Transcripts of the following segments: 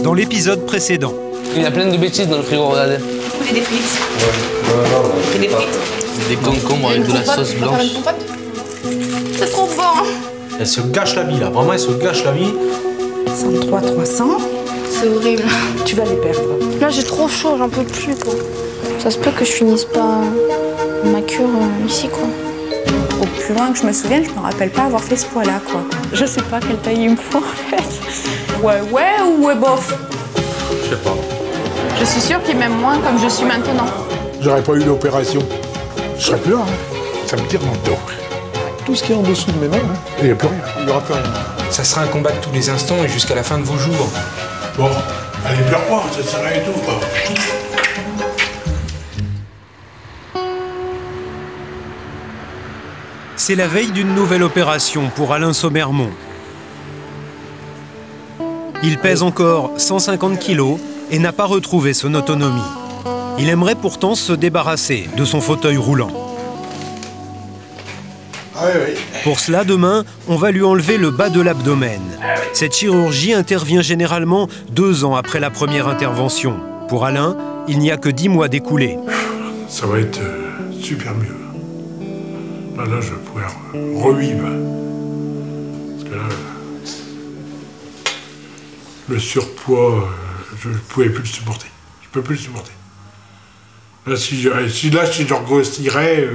dans l'épisode précédent. Il y a plein de bêtises dans le frigo, regardez. Vous voulez des frites? Ouais. Des frites? Des concombres avec de la sauce blanche. C'est trop bon. Elle se gâche la vie là, vraiment elle se gâche la vie. 103 300. C'est horrible. Tu vas les perdre. Là j'ai trop chaud, j'en peux plus quoi. Ça se peut que je finisse pas ma cure ici quoi. Au plus loin que je me souvienne, je me rappelle pas avoir fait ce poids-là quoi. Je sais pas quelle taille il me faut en fait. Ouais ou ouais bof? Je sais pas. Je suis sûre qu'il m'aime moins comme je suis maintenant. J'aurais pas eu l'opération, je serais plus là. Ça me tire dans le dos. Tout ce qui est en dessous de mes mains, il n'y a plus rien, il n'y aura plus rien. Ça sera un combat de tous les instants et jusqu'à la fin de vos jours. Bon, allez, pleure pas, ça sert à rien du tout. C'est la veille d'une nouvelle opération pour Alain Sommermont. Il pèse encore 150 kilos et n'a pas retrouvé son autonomie. Il aimerait pourtant se débarrasser de son fauteuil roulant. Ah oui. Pour cela, demain, on va lui enlever le bas de l'abdomen. Cette chirurgie intervient généralement 2 ans après la première intervention. Pour Alain, il n'y a que 10 mois d'écoulés. Ça va être super mieux. Là, je vais pouvoir revivre. Parce que là, le surpoids, je ne pouvais plus le supporter. Je ne peux plus le supporter. Là, si je regrossirais,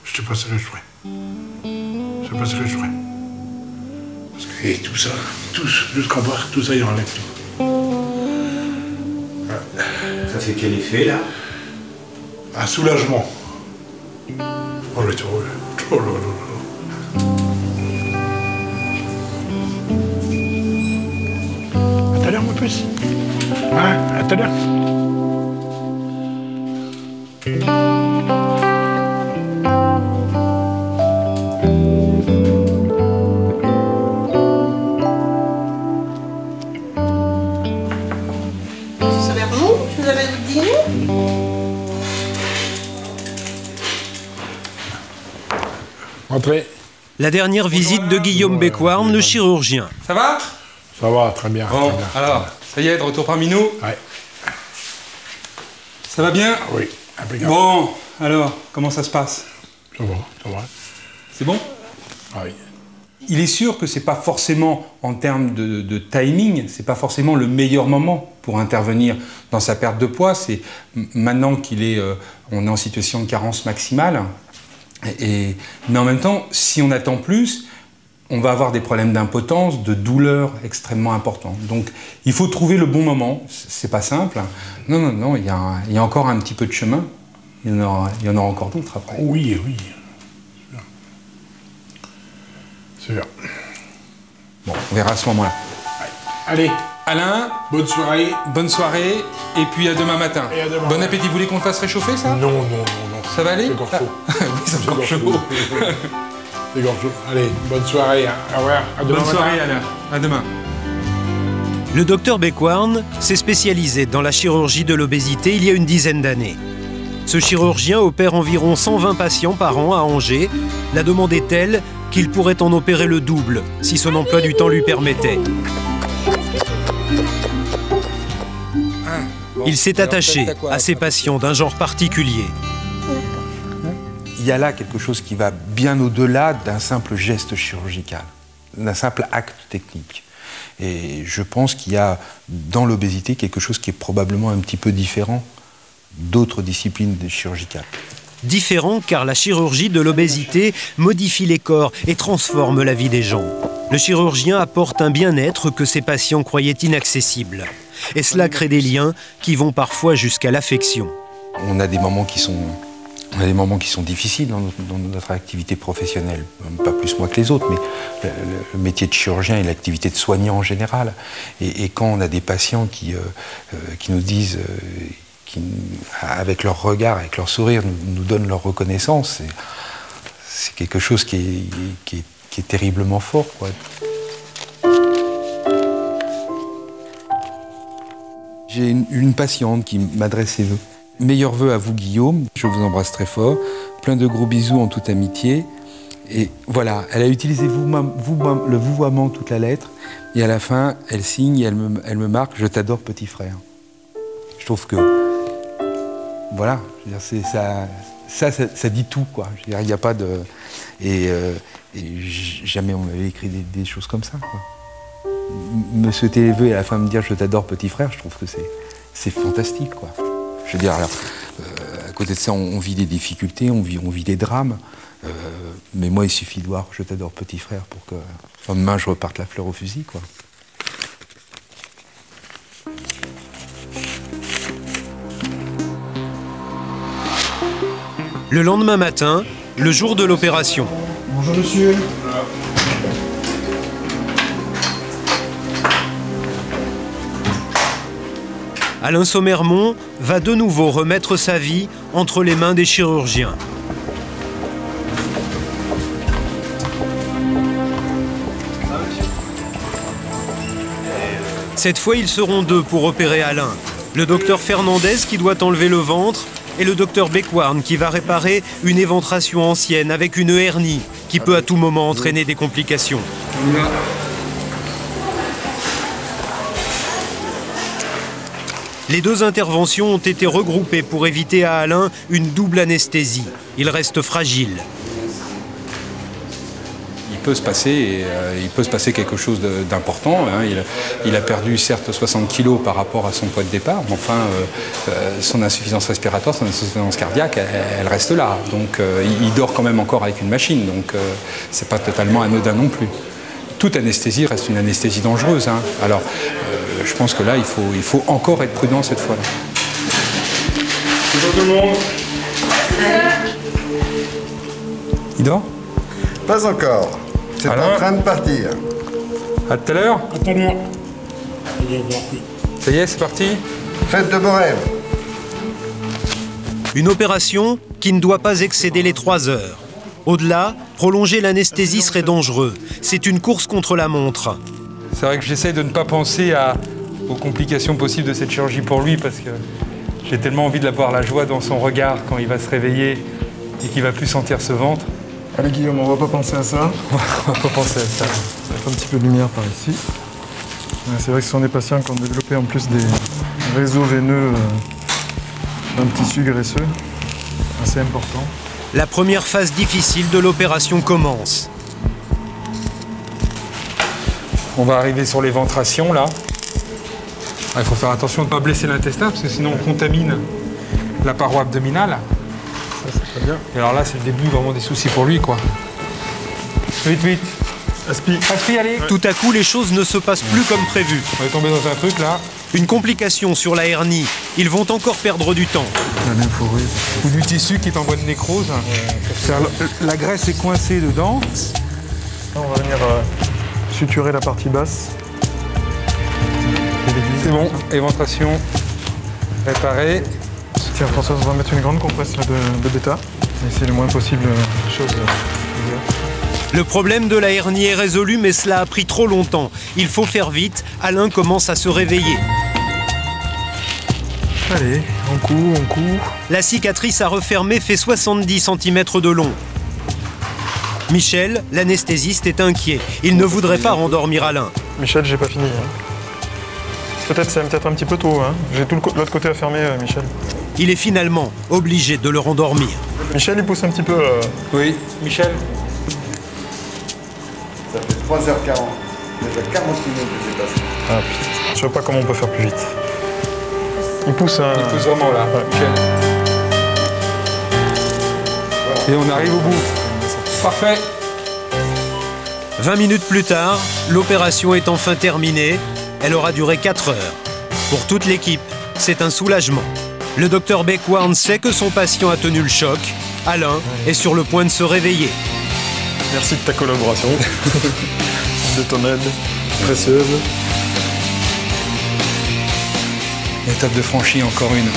je ne sais pas ce que je ferais. Je sais pas ce que je ferais. Parce que et tout ça, jusqu'en bas, tout ça, il enlève tout. Ça fait quel effet, là? Un soulagement. Oh, le trop, oh là là là. À tout à l'heure, mon puce. Hein? À tout à l'heure. Entrez. La dernière visite de Guillaume Bécoirne, le chirurgien. Ça va? Ça va, très bien. Bon, très bien. alors, ça y est, de retour parmi nous. Ouais. Ça va bien? Oui, impeccable. Bon, alors, comment ça se passe? Ça va, ça va. C'est bon? Ah oui. Il est sûr que c'est pas forcément, en termes de timing, c'est pas forcément le meilleur moment pour intervenir dans sa perte de poids. C'est maintenant qu'il est, on est en situation de carence maximale. Mais en même temps, si on attend plus, on va avoir des problèmes d'impotence, de douleur extrêmement importants. Donc, il faut trouver le bon moment. C'est pas simple. Non, il y a encore un petit peu de chemin. Il y en aura encore d'autres après. Oui, oui. Sûr. Bon, on verra à ce moment-là. Allez, Alain, bonne soirée. bonne soirée, et puis à demain matin. Et à demain. Bon appétit. Vous voulez qu'on le fasse réchauffer, ça? Non. Ça va aller? C'est encore chaud. Oui, c'est encore chaud. C'est encore chaud. Allez, bonne soirée. Hein. Au revoir. À demain Bonne soirée, matin. Alain. À demain. Le docteur Bécoirne s'est spécialisé dans la chirurgie de l'obésité il y a une dizaine d'années. Ce chirurgien opère environ 120 patients par an à Angers. La demande est telle qu'il pourrait en opérer le double si son emploi du temps lui permettait. Il s'est attaché à ses patients d'un genre particulier. Il y a là quelque chose qui va bien au-delà d'un simple geste chirurgical, d'un simple acte technique. Et je pense qu'il y a dans l'obésité quelque chose qui est probablement un petit peu différent d'autres disciplines chirurgicales. Différent car la chirurgie de l'obésité modifie les corps et transforme la vie des gens. Le chirurgien apporte un bien-être que ses patients croyaient inaccessible. Et cela crée des liens qui vont parfois jusqu'à l'affection. On a des moments qui sont difficiles dans notre activité professionnelle, pas plus moi que les autres, mais le métier de chirurgien et l'activité de soignant en général. Et quand on a des patients qui nous disent, avec leur regard, avec leur sourire, nous donnent leur reconnaissance, c'est quelque chose qui est terriblement fort, quoi. J'ai une patiente qui m'adresse ses vœux. Meilleurs vœux à vous, Guillaume. Je vous embrasse très fort. Plein de gros bisous en toute amitié. Et voilà, elle a utilisé le vouvoiement toute la lettre, et à la fin, elle signe et elle me marque « Je t'adore, petit frère ». Je trouve que, voilà, je veux dire, ça dit tout, quoi. Je veux dire, il n'y a pas de... Et jamais on m'avait écrit des choses comme ça, quoi. Me souhaiter les vœux et à la fin me dire « Je t'adore, petit frère », je trouve que c'est fantastique, quoi. Je veux dire, alors, à côté de ça, on vit des difficultés, on vit des drames. Mais moi, il suffit de voir « Je t'adore, petit frère » pour que, demain, je reparte la fleur au fusil, quoi. Le lendemain matin, le jour de l'opération. Bonjour, monsieur. Alain Sommermont va de nouveau remettre sa vie entre les mains des chirurgiens. Cette fois, ils seront deux pour opérer Alain. Le docteur Fernandez qui doit enlever le ventre et le docteur Beckwarn qui va réparer une éventration ancienne avec une hernie qui peut à tout moment entraîner des complications. Les deux interventions ont été regroupées pour éviter à Alain une double anesthésie. Il reste fragile. Il peut se passer quelque chose d'important. Hein. Il a perdu certes 60 kilos par rapport à son poids de départ, mais enfin, son insuffisance respiratoire, son insuffisance cardiaque, elle reste là. Donc il dort quand même encore avec une machine, donc c'est pas totalement anodin non plus. Toute anesthésie reste une anesthésie dangereuse. Hein. Alors, je pense que là, il faut encore être prudent cette fois-là. Bonjour tout le monde. Il dort? Pas encore. C'est en train de partir. À tout à l'heure? À tout à l'heure. Il est parti. Ça y est, c'est parti? Faites de beaux rêves. Une opération qui ne doit pas excéder les 3 heures. Au-delà, prolonger l'anesthésie serait dangereux. C'est une course contre la montre. C'est vrai que j'essaie de ne pas penser aux complications possibles de cette chirurgie pour lui parce que j'ai tellement envie de voir la joie dans son regard quand il va se réveiller et qu'il va plus sentir ce ventre. Allez Guillaume, on va pas penser à ça. On va pas penser à ça. Ça va être un petit peu de lumière par ici. C'est vrai que ce sont des patients qui ont développé en plus des réseaux veineux d'un tissu graisseux. assez important. La première phase difficile de l'opération commence. On va arriver sur l'éventration là. Il faut faire attention de ne pas blesser l'intestin parce que sinon on contamine la paroi abdominale. Ça, c'est pas bien. Et alors là, c'est le début vraiment des soucis pour lui, quoi. Vite, vite. Aspi. Aspi, allez. Tout à coup, les choses ne se passent plus comme prévu. On est tombé dans un truc là. Une complication sur la hernie. Ils vont encore perdre du temps. La lymphorie. Ou du tissu qui est en voie de nécrose. La graisse est coincée dedans. Là, on va venir suturer la partie basse. C'est bon, éventration réparée. Tiens, François, on va mettre une grande compresse là, de bêta. Essayer le moins possible de choses. Le problème de la hernie est résolu, mais cela a pris trop longtemps. Il faut faire vite. Alain commence à se réveiller. Allez, on court. La cicatrice à refermer fait 70 cm de long. Michel, l'anesthésiste, est inquiet. Il ne voudrait pas rendormir Alain. Michel, j'ai pas fini. C'est peut-être un petit peu tôt. Hein. J'ai tout l'autre côté à fermer, Michel. Il est finalement obligé de le rendormir. Michel, il pousse un petit peu. Oui, Michel. Ça fait 3h40. Déjà 40 minutes que j'ai passé. Ah putain, je vois pas comment on peut faire plus vite. Il pousse un... Il pousse vraiment là, Michel. Voilà. Et on arrive au bout. Parfait. 20 minutes plus tard, l'opération est enfin terminée. Elle aura duré 4 heures. Pour toute l'équipe, c'est un soulagement. Le docteur Beckwarn sait que son patient a tenu le choc. Alain est sur le point de se réveiller. Merci de ta collaboration, de ton aide précieuse. Étape de franchie, encore une.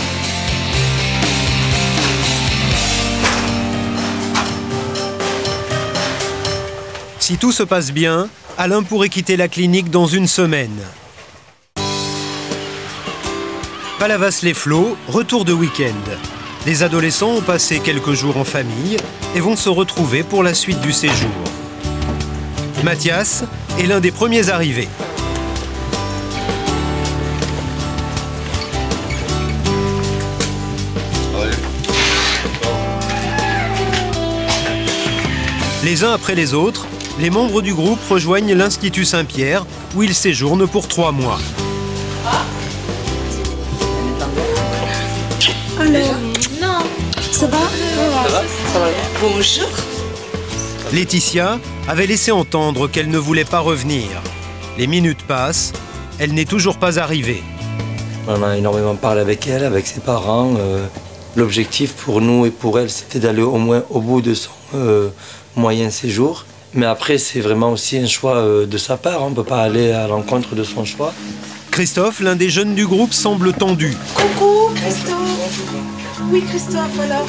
Si tout se passe bien, Alain pourrait quitter la clinique dans une semaine. Palavas-les-Flots, retour de week-end. Les adolescents ont passé quelques jours en famille et vont se retrouver pour la suite du séjour. Mathias est l'un des premiers arrivés. Les uns après les autres, les membres du groupe rejoignent l'Institut Saint-Pierre où ils séjournent pour 3 mois. Alors, non. Ça va? Ça va. Bonjour. Laetitia avait laissé entendre qu'elle ne voulait pas revenir. Les minutes passent, elle n'est toujours pas arrivée. On a énormément parlé avec elle, avec ses parents. L'objectif pour nous et pour elle, c'était d'aller au moins au bout de son moyen séjour. Mais après, c'est vraiment aussi un choix de sa part. On ne peut pas aller à l'encontre de son choix. Christophe, l'un des jeunes du groupe, semble tendu. Coucou, Christophe. Oui, Christophe, alors.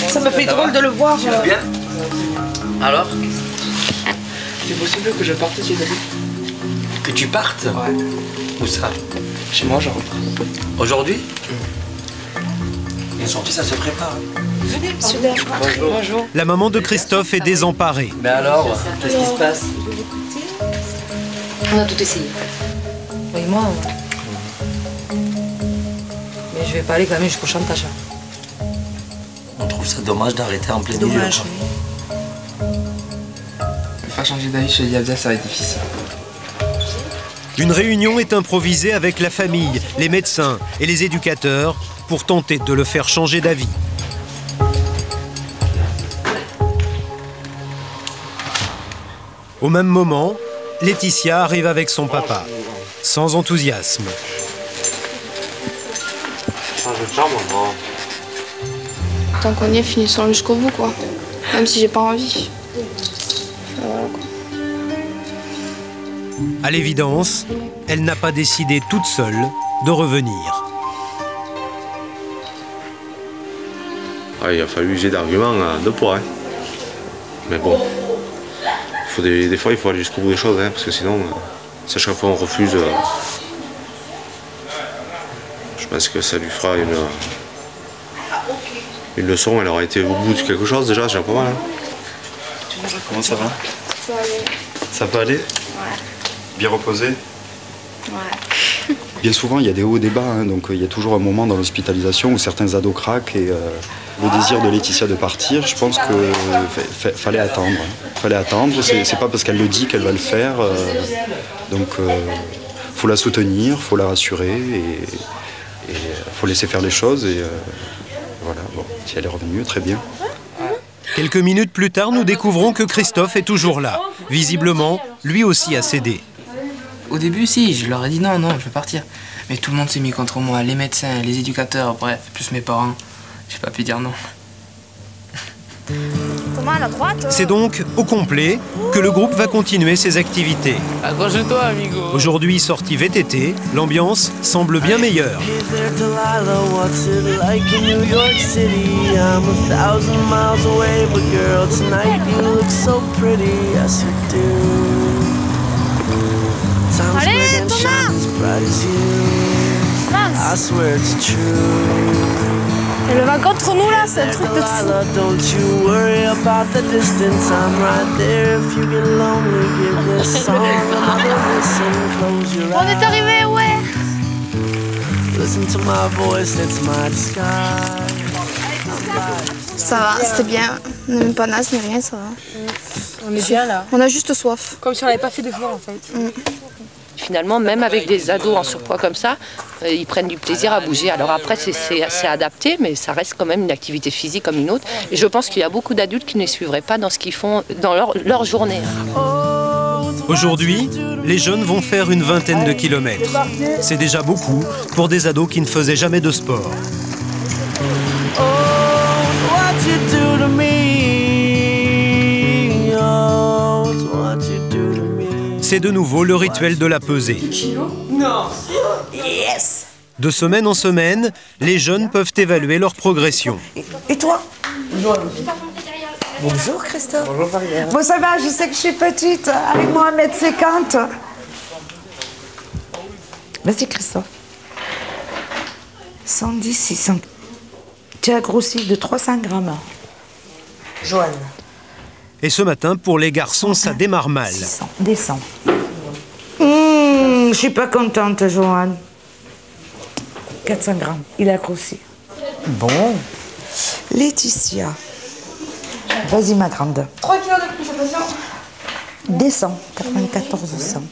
Ça me fait drôle de le voir. Tu vas bien? Alors? C'est possible que je parte, tu as dit? Que tu partes? Ouais. Où ça? Chez moi, je rentre. Aujourd'hui? Une sortie, ça se prépare. Venez, super. Bonjour. Bonjour. La maman de Christophe est désemparée. Mais alors, qu'est-ce qui se passe? On a tout essayé. Oui, moi. Mais je vais pas aller quand même jusqu'au chantage. On trouve ça dommage d'arrêter en plein milieu. Dommage, oui. Faire changer d'avis chez Yabza, ça va être difficile. Une réunion est improvisée avec la famille, les médecins et les éducateurs pour tenter de le faire changer d'avis. Au même moment, Laetitia arrive avec son papa, sans enthousiasme. Tant qu'on y est, finissons jusqu'au bout, quoi. Même si j'ai pas envie. Voilà, quoi. À l'évidence, elle n'a pas décidé toute seule de revenir. Ah, il a fallu user d'arguments de poids. Hein. Mais bon, des fois il faut aller jusqu'au bout des choses, hein, parce que sinon, si à chaque fois on refuse, je pense que ça lui fera une leçon. Elle aura été au bout de quelque chose déjà, c'est déjà pas mal. Hein. Comment ça va? Ça va aller. Ça peut aller? Ouais. Bien reposé? Ouais. Bien souvent, il y a des hauts et des bas, hein, donc il y a toujours un moment dans l'hospitalisation où certains ados craquent et le désir de Laetitia de partir, je pense qu'il fallait attendre. Fallait attendre, c'est pas parce qu'elle le dit qu'elle va le faire, donc faut la soutenir, faut la rassurer et faut laisser faire les choses et voilà, bon, si elle est revenue, très bien. Quelques minutes plus tard, nous découvrons que Christophe est toujours là. Visiblement, lui aussi a cédé. Au début, si, je leur ai dit non, je veux partir. Mais tout le monde s'est mis contre moi, les médecins, les éducateurs, bref, plus mes parents. J'ai pas pu dire non. C'est donc au complet que le groupe va continuer ses activités. Accroche-toi, amigo. Aujourd'hui, sortie VTT, l'ambiance semble bien meilleure. Allez, Thomas! Mince! Et le wagon contre nous là, c'est un truc de fou. On est arrivé, ouais! Ça va, c'était bien. On n'est même pas naze ni rien, ça va. On est bien là. On a juste soif. Comme si on n'avait pas fait d'efforts en fait. Finalement, même avec des ados en surpoids comme ça, ils prennent du plaisir à bouger. Alors après, c'est adapté, mais ça reste quand même une activité physique comme une autre. Et je pense qu'il y a beaucoup d'adultes qui ne les suivraient pas dans ce qu'ils font dans leur journée. Aujourd'hui, les jeunes vont faire une vingtaine de kilomètres. C'est déjà beaucoup pour des ados qui ne faisaient jamais de sport. C'est de nouveau le rituel de la pesée. Non. Yes. De semaine en semaine, les jeunes peuvent évaluer leur progression. Et toi? Bonjour Christophe. Bonjour Maria. Bon ça va, je sais que je suis petite, avec moi 1m50. Vas-y Christophe. 110, 600. Tu as grossi de 300 grammes. Joanne. Et ce matin, pour les garçons, ça démarre mal. 600. Descends. Je suis pas contente, Joanne. 400 grammes. Il a grossi. Bon. Laetitia. Vas-y, ma grande. 3 kilos de plus, attention. Descends. 9400.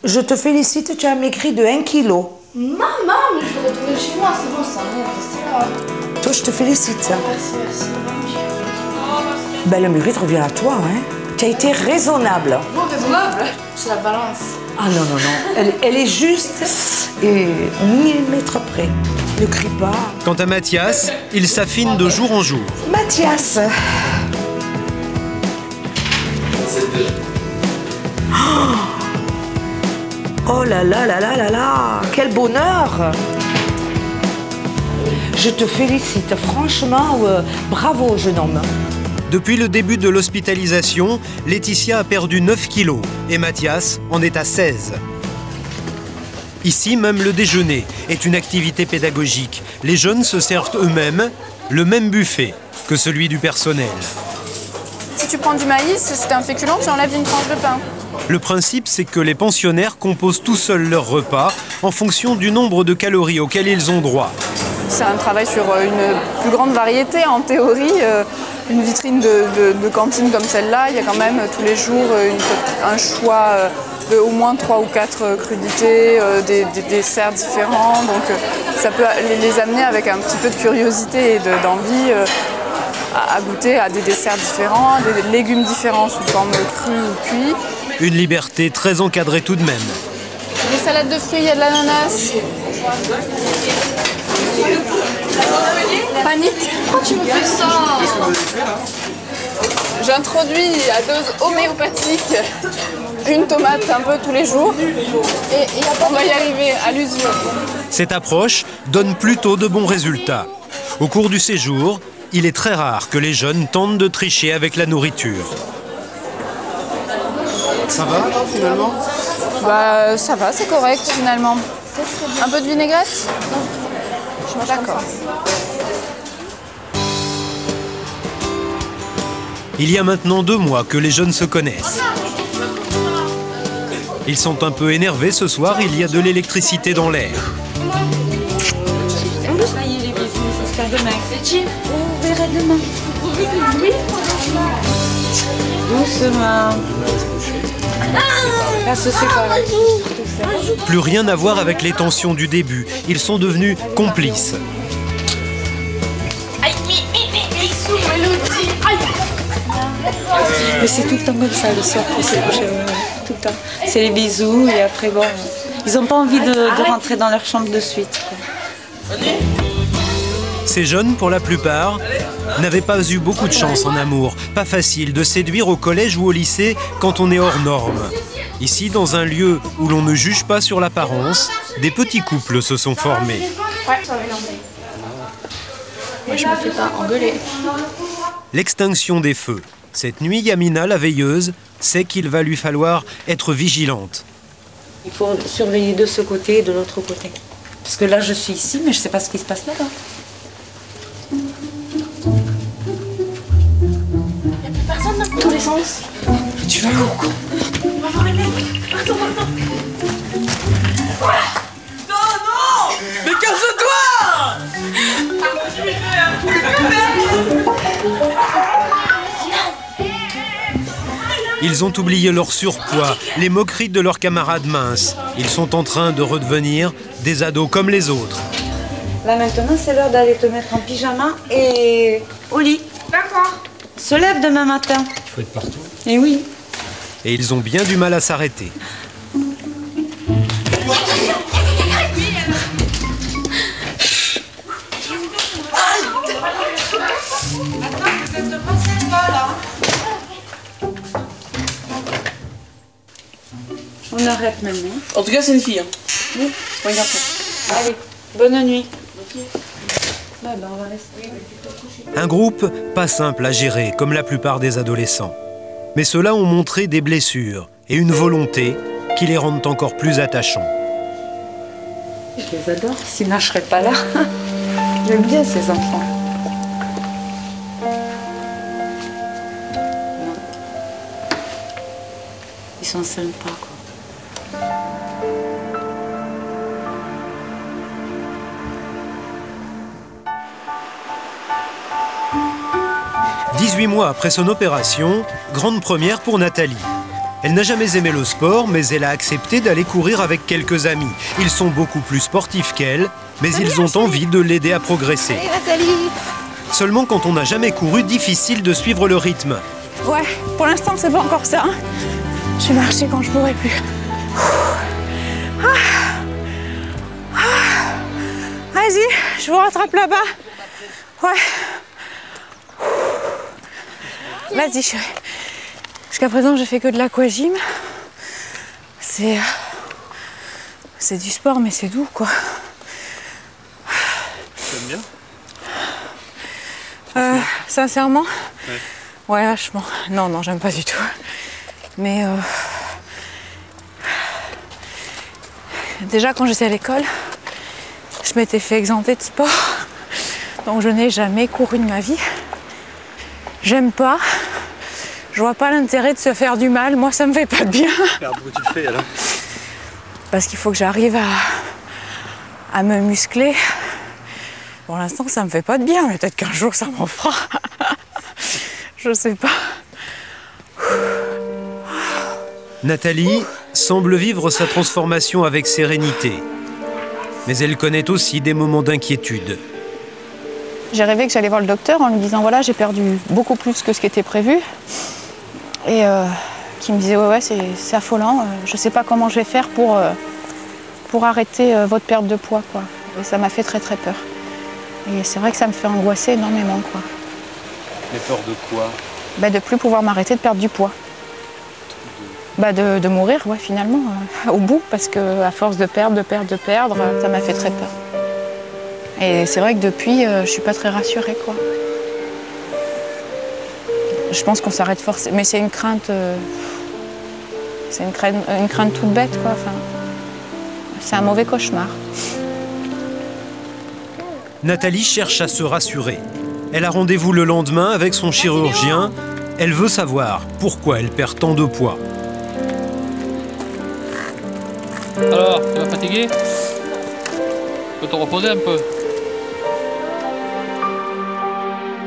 Je te félicite, tu as maigri de 1 kilo. Maman, mais je vais retourner chez moi, c'est bon, ça va rester là. Toi, je te félicite. Merci. Ben, le mérite revient à toi, hein. Tu as été raisonnable. Bon, raisonnable, c'est la balance. Ah non. Elle est juste et au millimètre près. Ne crie pas. Quant à Mathias, il s'affine de jour en jour. Mathias. Oh là là, quel bonheur! Je te félicite, franchement, bravo jeune homme. Depuis le début de l'hospitalisation, Laetitia a perdu 9 kilos et Mathias en est à 16. Ici, même le déjeuner est une activité pédagogique. Les jeunes se servent eux-mêmes le même buffet que celui du personnel. Si tu prends du maïs, c'est un féculent, tu enlèves une tranche de pain. Le principe, c'est que les pensionnaires composent tout seuls leur repas en fonction du nombre de calories auxquelles ils ont droit. C'est un travail sur une plus grande variété. En théorie, une vitrine de cantine comme celle-là, il y a quand même tous les jours un choix de au moins 3 ou 4 crudités, des desserts différents. Donc ça peut les amener avec un petit peu de curiosité et d'envie à goûter à des desserts différents, des légumes différents sous forme crue ou cuit. Une liberté très encadrée tout de même. Des salades de fruits, il y a de l'ananas. Panique. Pourquoi tu me fais ça? J'introduis à dose homéopathique une tomate un peu tous les jours et on va y arriver à l'usure. Cette approche donne plutôt de bons résultats. Au cours du séjour, il est très rare que les jeunes tentent de tricher avec la nourriture. Ça va finalement? Bah ça va, c'est correct finalement. Un peu de vinaigrette? Non. D'accord. Il y a maintenant 2 mois que les jeunes se connaissent. Ils sont un peu énervés ce soir, il y a de l'électricité dans l'air. Jusqu'à demain. On verra demain. Oui. Doucement. Ah, c'est correct. Plus rien à voir avec les tensions du début. Ils sont devenus complices. Mais c'est tout le temps comme ça le soir pour se coucher. Tout le temps. C'est les bisous et après bon, ils n'ont pas envie de rentrer dans leur chambre de suite. Ces jeunes, pour la plupart, n'avaient pas eu beaucoup de chance en amour. Pas facile de séduire au collège ou au lycée quand on est hors norme. Ici, dans un lieu où l'on ne juge pas sur l'apparence, des petits couples se sont formés. Moi, je me fais pas engueuler. L'extinction des feux. Cette nuit, Yamina, la veilleuse, sait qu'il va lui falloir être vigilante. Il faut surveiller de ce côté et de l'autre côté. Parce que là, je suis ici, mais je ne sais pas ce qui se passe là-bas. Il n'y a plus personne dans tous les sens. Tu vas où? On va voir les mecs. Attends. Non! Mais casse-toi! Ils ont oublié leur surpoids, les moqueries de leurs camarades minces. Ils sont en train de redevenir des ados comme les autres. Là maintenant, c'est l'heure d'aller te mettre en pyjama et au lit. D'accord. Se lève demain matin. Il faut être partout. Et oui. Et ils ont bien du mal à s'arrêter. On arrête maintenant. En tout cas, c'est une fille. Hein. Oui. Regarde. Allez, bonne nuit. Bah, on va rester. Un groupe pas simple à gérer, comme la plupart des adolescents. Mais ceux-là ont montré des blessures et une volonté qui les rendent encore plus attachants. Je les adore, sinon je serais pas là. J'aime bien ces enfants. Ils sont sympas, quoi. 18 mois après son opération, grande première pour Nathalie. Elle n'a jamais aimé le sport, mais elle a accepté d'aller courir avec quelques amis. Ils sont beaucoup plus sportifs qu'elle, mais ils ont envie de l'aider à progresser. Allez, Nathalie. Seulement quand on n'a jamais couru, difficile de suivre le rythme. Ouais, pour l'instant, c'est pas encore ça. Hein. Je vais marcher quand je pourrai plus. Vas-y, je vous rattrape là-bas. Ouais. Vas-y, chérie. Jusqu'à présent, j'ai fait que de l'aquagym. C'est du sport, mais c'est doux, quoi. T'aimes bien? Sincèrement? Ouais, vachement. Non, non, j'aime pas du tout. Mais déjà, quand j'étais à l'école, je m'étais fait exempter de sport. Donc, je n'ai jamais couru de ma vie. J'aime pas. Je vois pas l'intérêt de se faire du mal. Moi, ça me fait pas de bien. Regarde, pourquoi tu le fais alors? Parce qu'il faut que j'arrive à me muscler. Pour l'instant, ça me fait pas de bien, mais peut-être qu'un jour, ça m'en fera. Je sais pas. Nathalie semble vivre sa transformation avec sérénité. Mais elle connaît aussi des moments d'inquiétude. J'ai rêvé que j'allais voir le docteur en lui disant voilà, j'ai perdu beaucoup plus que ce qui était prévu. Et qui me disait ouais, c'est affolant, je sais pas comment je vais faire pour arrêter votre perte de poids, quoi. Et ça m'a fait très très peur. Et c'est vrai que ça me fait angoisser énormément, quoi. Mais peur de quoi? Bah, de plus pouvoir m'arrêter de perdre du poids. Bah, de mourir, ouais, finalement, au bout, parce que à force de perdre, ça m'a fait très peur. Et c'est vrai que depuis, je suis pas très rassurée, quoi. Je pense qu'on s'arrête forcément, mais c'est une crainte, une crainte toute bête, quoi. Enfin, c'est un mauvais cauchemar. Nathalie cherche à se rassurer. Elle a rendez-vous le lendemain avec son chirurgien. Elle veut savoir pourquoi elle perd tant de poids. Alors, tu vas fatiguer? Tu peux te reposer un peu.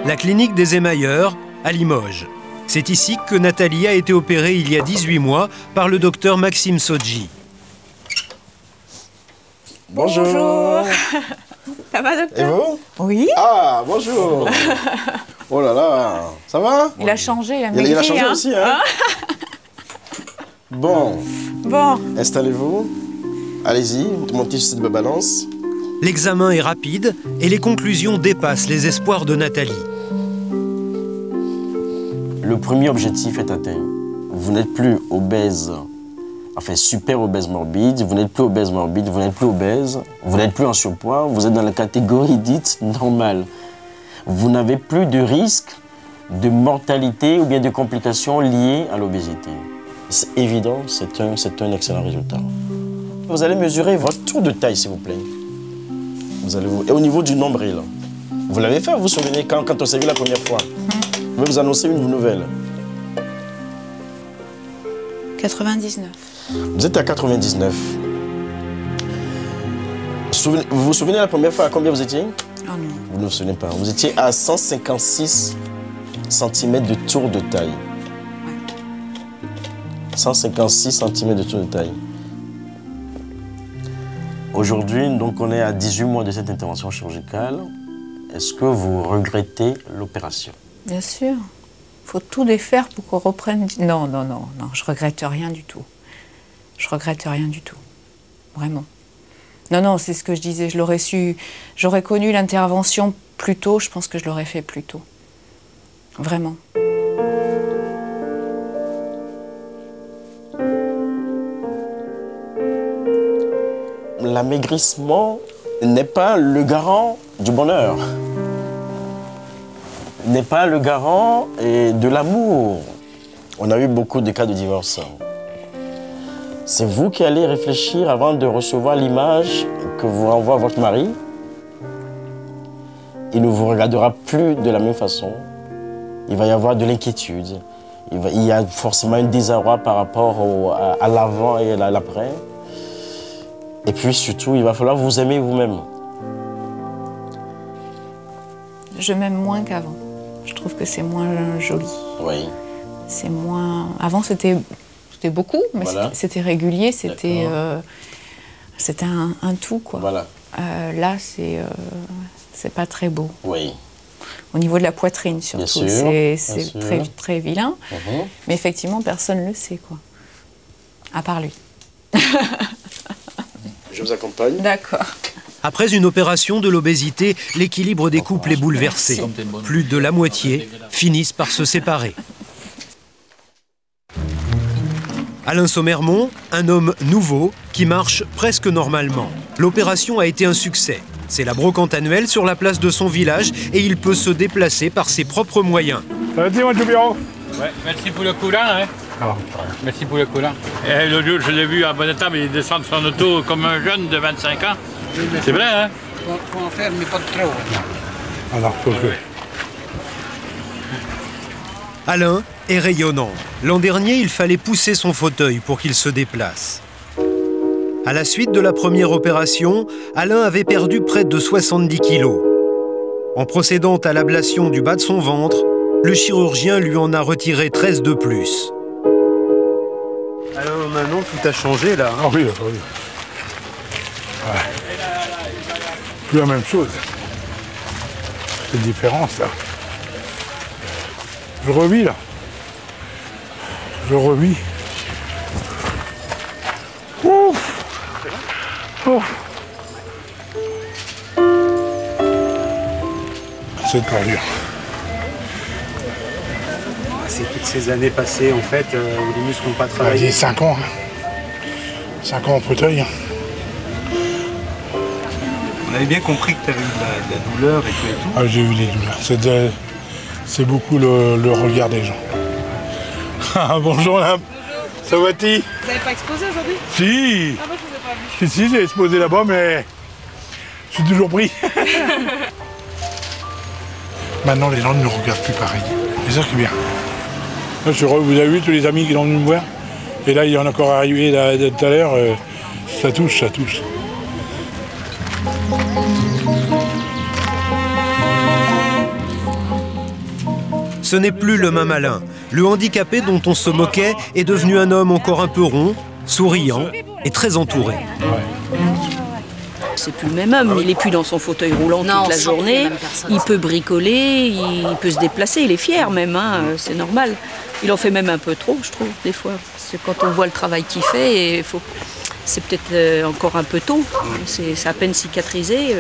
La clinique des émailleurs à Limoges. C'est ici que Nathalie a été opérée il y a 18 mois par le docteur Maxime Sodji. Bonjour. Ça va, docteur? Et vous? Oui. Ah, bonjour. Oh là là, ça va? Il a changé, il a maigri. Il a changé aussi, hein? Bon. Bon. Installez-vous. Allez-y, montez sur cette balance. L'examen est rapide et les conclusions dépassent les espoirs de Nathalie. Le premier objectif est atteint. Vous n'êtes plus obèse, enfin super obèse morbide, vous n'êtes plus obèse morbide, vous n'êtes plus obèse, vous n'êtes plus en surpoids, vous êtes dans la catégorie dite normale. Vous n'avez plus de risque de mortalité ou bien de complications liées à l'obésité. C'est évident, c'est un excellent résultat. Vous allez mesurer votre tour de taille, s'il vous plaît. Et au niveau du nombril, vous l'avez fait, vous vous souvenez quand on s'est vu la première fois? Je vais vous annoncer une nouvelle. 99. Vous êtes à 99. Vous vous souvenez la première fois à combien vous étiez? Oh non. Vous ne vous souvenez pas. Vous étiez à 156 cm de tour de taille. 156 cm de tour de taille. Aujourd'hui, donc, on est à 18 mois de cette intervention chirurgicale. Est-ce que vous regrettez l'opération? Bien sûr. Il faut tout défaire pour qu'on reprenne... Non, non, non, non, je regrette rien du tout. Je regrette rien du tout. Vraiment. Non, non, c'est ce que je disais, je l'aurais su... J'aurais connu l'intervention plus tôt, je pense que je l'aurais fait plus tôt. Vraiment. L'amaigrissement n'est pas le garant du bonheur. N'est pas le garant de l'amour. On a eu beaucoup de cas de divorce. C'est vous qui allez réfléchir avant de recevoir l'image que vous renvoie votre mari. il ne vous regardera plus de la même façon. Il va y avoir de l'inquiétude. Il y a forcément un désarroi par rapport à l'avant et à l'après. Et puis surtout, il va falloir vous aimer vous-même. Je m'aime moins qu'avant. Je trouve que c'est moins joli. Oui. C'est moins... Avant, c'était beaucoup, mais voilà. C'était régulier, c'était un tout, quoi. Voilà. Là, c'est pas très beau. Oui. Au niveau de la poitrine, surtout. C'est très, très vilain. Mais effectivement, personne ne le sait, quoi. À part lui. Je vous accompagne. D'accord. Après une opération de l'obésité, l'équilibre des couples est bouleversé. Plus de la moitié finissent par se séparer. Alain Sommermont, un homme nouveau qui marche presque normalement. L'opération a été un succès. C'est la brocante annuelle sur la place de son village et il peut se déplacer par ses propres moyens. Dis-moi du bureau. Ouais, merci pour le coulant. Hein. Merci pour le coulant. Le jour, je l'ai vu à bon état, mais il descend de son auto comme un jeune de 25 ans. C'est vrai, hein? Faut en faire, mais pas de trop. Alors, faut que... Alain est rayonnant. L'an dernier, il fallait pousser son fauteuil pour qu'il se déplace. À la suite de la première opération, Alain avait perdu près de 70 kilos. En procédant à l'ablation du bas de son ventre, le chirurgien lui en a retiré 13 de plus. Alors maintenant, tout a changé là. Ah oui, oui. Ouais. Plus la même chose. C'est différent ça. Je revis là. Je revis. Ouf. Oh. C'est pas dur. C'est toutes ces années passées en fait où les muscles n'ont pas travaillé. J'ai 5 ans. 5 ans en fauteuil. On avait bien compris que tu avais eu de la douleur et tout et tout. Ah, j'ai eu des douleurs. C'est beaucoup le regard des gens. Bonjour là. Ça va-t-il? Vous n'avez pas exposé aujourd'hui? Si. Ah, moi je vous ai pas vu. Si, j'ai exposé là-bas, mais je suis toujours pris. Maintenant, les gens ne nous regardent plus pareil. C'est ça qui est bien. Là, je suis heureux. Vous avez vu tous les amis qui sont venus me voir? Et là, il y en a encore arrivé là, tout à l'heure. Ça touche, ça touche. Ce n'est plus le même Alain. Le handicapé dont on se moquait est devenu un homme encore un peu rond, souriant et très entouré. C'est plus le même homme, il n'est plus dans son fauteuil roulant toute la journée, il peut bricoler, il peut se déplacer, il est fier même, hein, c'est normal. Il en fait même un peu trop, je trouve, des fois. Parce que quand on voit le travail qu'il fait, c'est peut-être encore un peu tôt, c'est à peine cicatrisé.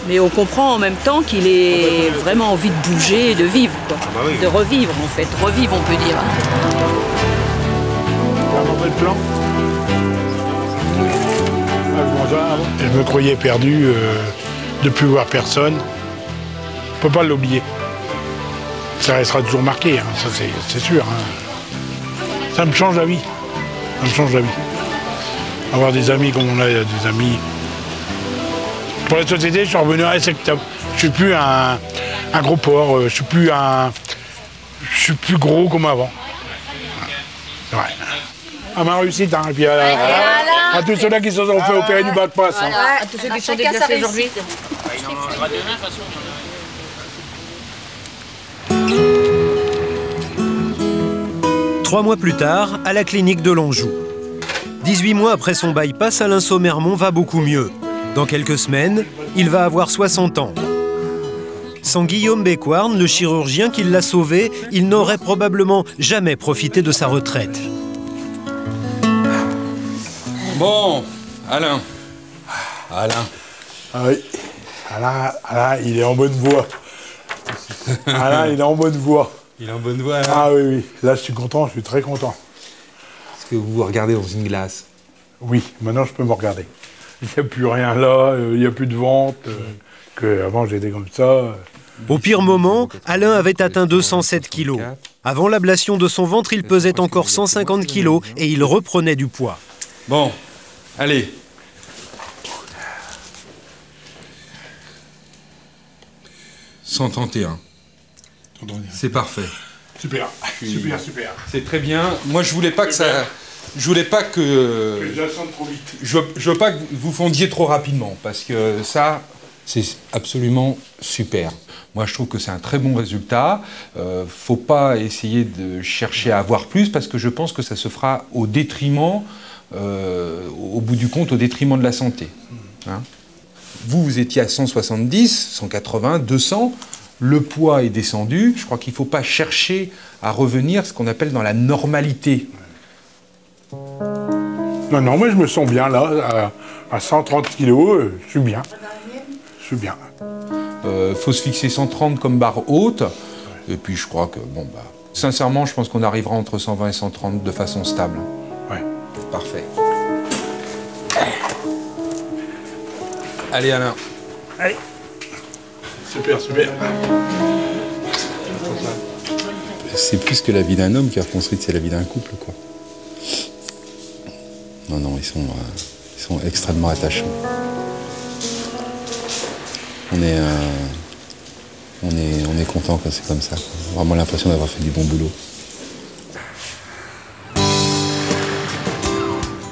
Mais on comprend en même temps qu'il ait vraiment envie de bouger et de vivre, quoi. De revivre en fait, revivre on peut dire. Je me croyais perdu de ne plus voir personne. On ne peut pas l'oublier. Ça restera toujours marqué, hein, ça c'est sûr. Hein. Ça me change la vie. Ça me change la vie. Avoir des amis comme on a des amis. Pour la société, je suis revenu respectable. Je suis plus un gros porc, je suis plus gros comme avant. Ouais. À ma réussite, hein, et puis à tous ceux-là qui se sont fait opérer du bas de passe. Hein. À tous ceux qui sont déplacés aujourd'hui. Trois mois plus tard, à la clinique de l'Anjou. 18 mois après son bypass, Alain Sommermont va beaucoup mieux. Dans quelques semaines, il va avoir 60 ans. Sans Guillaume Bécoirne, le chirurgien qui l'a sauvé, il n'aurait probablement jamais profité de sa retraite. Bon, Alain. Alain. Ah oui. Alain, il est en bonne voie. Alain, il est en bonne voie. Il est en bonne voie, Alain. Ah oui, oui. Là, je suis content, je suis très content. Est-ce que vous vous regardez dans une glace? Oui, maintenant, je peux me regarder. Il n'y a plus rien là, il n'y a plus de vente. Avant, j'étais comme ça. Au pire moment, Alain avait atteint 207 kilos. Avant l'ablation de son ventre, il pesait encore 150 kilos et il reprenait du poids. Bon, allez. 131. C'est parfait. Super, super. C'est très bien. Moi, je voulais pas que ça... Je voulais pas que... Je descende trop vite. Je veux pas que vous fondiez trop rapidement, parce que ça, c'est absolument super. Moi, je trouve que c'est un très bon résultat. Faut pas essayer de chercher à avoir plus, parce que je pense que ça se fera au détriment, au bout du compte, au détriment de la santé. Hein? Vous étiez à 170, 180, 200. Le poids est descendu. Je crois qu'il ne faut pas chercher à revenir, ce qu'on appelle dans la normalité. Non, moi je me sens bien là, à 130 kilos, je suis bien. Faut se fixer 130 comme barre haute, et puis je crois que, sincèrement, je pense qu'on arrivera entre 120 et 130 de façon stable. Ouais. Parfait. Allez Alain. Allez. Super. C'est plus que la vie d'un homme qui a construit, c'est la vie d'un couple, quoi. Non, ils sont extrêmement attachants. On est content quand c'est comme ça. Vraiment l'impression d'avoir fait du bon boulot.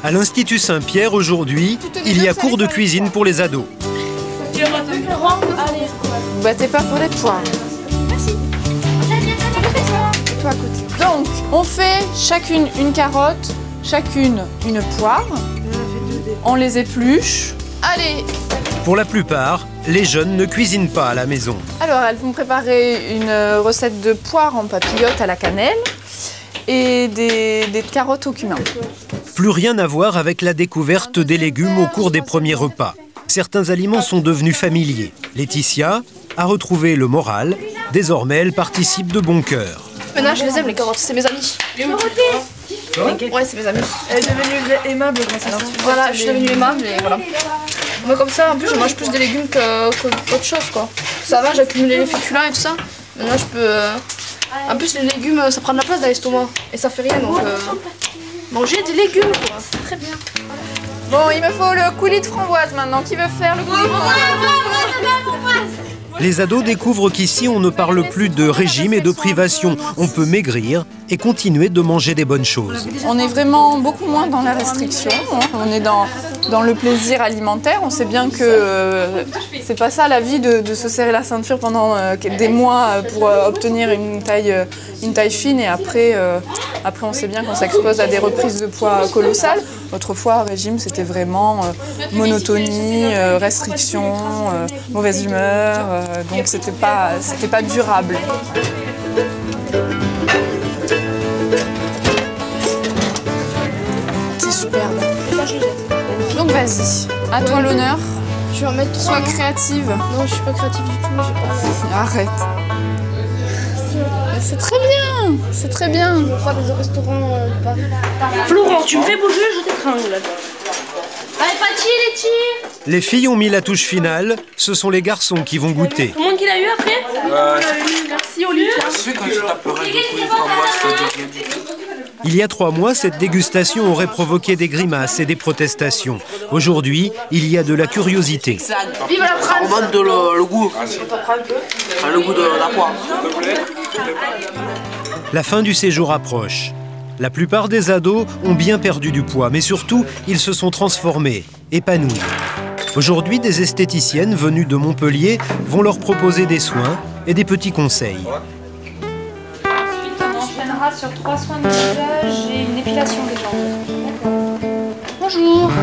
À l'Institut Saint-Pierre, aujourd'hui, il y a cours de cuisine pour les ados. Vous battez pas pour les points. Merci. Toi à côté. Donc, on fait chacune une carotte, chacune une poire. On les épluche. Allez. Pour la plupart, les jeunes ne cuisinent pas à la maison. Alors, elles vont préparer une recette de poire en papillote à la cannelle et des carottes au cumin. Plus rien à voir avec la découverte des légumes au cours des premiers repas. Certains aliments sont devenus familiers. Laetitia a retrouvé le moral. Désormais, elle participe de bon cœur. Maintenant, je les aime, les carottes, c'est mes amis. Ouais, c'est mes amis. Elle est devenue aimable grâce à ça. Voilà, je suis devenue aimable et voilà. Moi, comme ça, en plus, je mange plus de légumes qu'autre chose, quoi. Ça va, j'ai accumulé les féculents et tout ça. Maintenant, je peux... En plus, les légumes, ça prend de la place dans l'estomac. Et ça fait rien, donc... Manger des légumes, quoi. C'est très bien. Bon, il me faut le coulis de framboise maintenant. Qui veut faire le coulis de framboise? Les ados découvrent qu'ici, on ne parle plus de régime et de privation. On peut maigrir et continuer de manger des bonnes choses. On est vraiment beaucoup moins dans la restriction. On est dans le plaisir alimentaire. On sait bien que c'est pas ça la vie de se serrer la ceinture pendant des mois pour obtenir une taille fine. Et après on sait bien qu'on s'expose à des reprises de poids colossales. Autrefois, régime, c'était vraiment monotonie, restriction, mauvaise humeur. Donc c'était pas durable. C'est superbe. Donc vas-y, à toi l'honneur. Je vais en mettre 3. Sois créative. Non, je suis pas créative du tout, j'ai pas... Arrête. C'est très bien, c'est très bien. Je crois des restaurants de Paris. Florent, tu me fais bouger, je t'étrangle là. Allez, Pati, Les filles ont mis la touche finale, ce sont les garçons qui vont goûter. Tout le monde qui l'a eu après Merci Olivia. Il y a 3 mois, cette dégustation aurait provoqué des grimaces et des protestations. Aujourd'hui, il y a de la curiosité. Vive la France. Ça remonte le goût. Le goût de la poire. La fin du séjour approche. La plupart des ados ont bien perdu du poids, mais surtout, ils se sont transformés, épanouis. Aujourd'hui, des esthéticiennes venues de Montpellier vont leur proposer des soins et des petits conseils. Ensuite, on enchaînera sur 3 soins de visage et une épilation des jambes. Bonjour. 2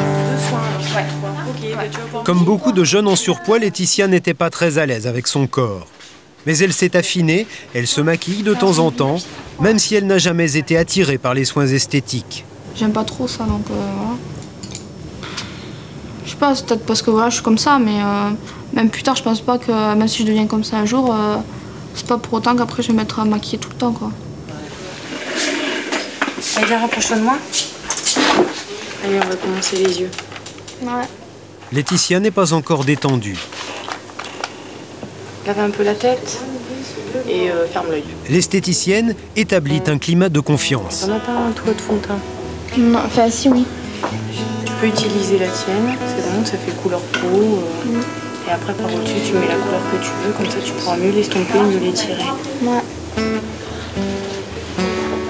soins, ouais. Ok, bah, tu vas pouvoir... Comme beaucoup de jeunes en surpoids, Laetitia n'était pas très à l'aise avec son corps. Mais elle s'est affinée, elle se maquille de temps en temps, même si elle n'a jamais été attirée par les soins esthétiques. J'aime pas trop ça, donc voilà. Je sais pas, c'est peut-être parce que voilà, je suis comme ça, mais même plus tard, je pense pas que même si je deviens comme ça un jour, c'est pas pour autant qu'après je vais me mettre à maquiller tout le temps, quoi. Allez, viens, rapproche-toi de moi. Allez, on va commencer les yeux. Ouais. Laetitia n'est pas encore détendue. Lave un peu la tête et ferme l'œil. L'esthéticienne établit un climat de confiance. On n'a pas un toit de fond de teint. Non, enfin si, oui. Tu peux utiliser la tienne, c'est bon, ça fait couleur peau. Et Et après, par-dessus, tu mets la couleur que tu veux, comme ça tu pourras mieux l'estomper, mieux l'étirer. Ouais.